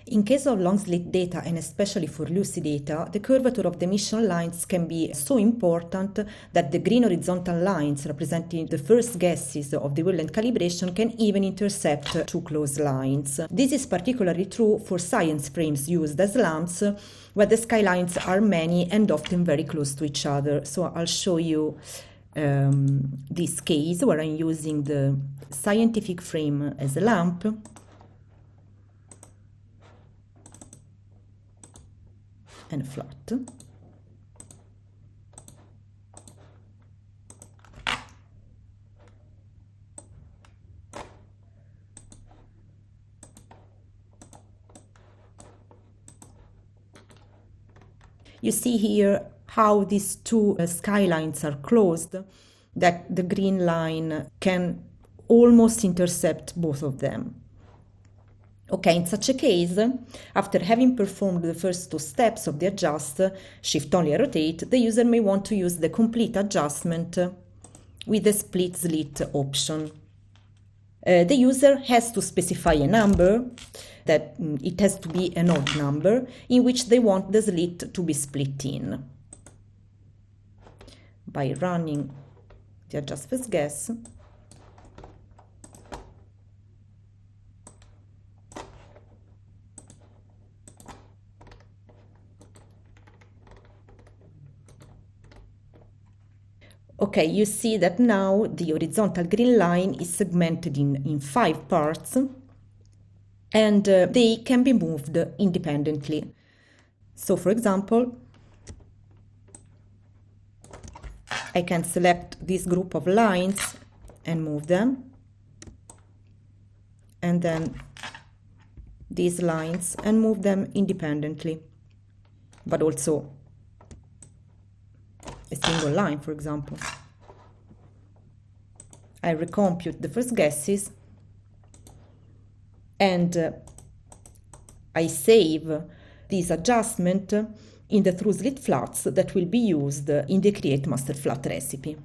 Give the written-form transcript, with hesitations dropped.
In case of long-slit data, and especially for LUCI data, the curvature of the emission lines can be so important that the green horizontal lines representing the first guesses of the wavelength calibration can even intercept two close lines. This is particularly true for science frames used as lamps, where the skylines are many and often very close to each other. So I'll show you this case where I'm using the scientific frame as a lamp. And flat. You see here how these two skylines are closed, that the green line can almost intercept both of them. Okay, in such a case, after having performed the first two steps of the adjust, shift only and rotate, the user may want to use the complete adjustment with the split slit option. The user has to specify a number, that it has to be an odd number, in which they want the slit to be split in. By running the adjust first guess, okay, you see that now the horizontal green line is segmented in 5 parts, and they can be moved independently. So, for example, I can select this group of lines and move them, and then these lines and move them independently, but also a single line, for example. I recompute the first guesses, and I save this adjustment in the through slit flats that will be used in the Create Master Flat recipe.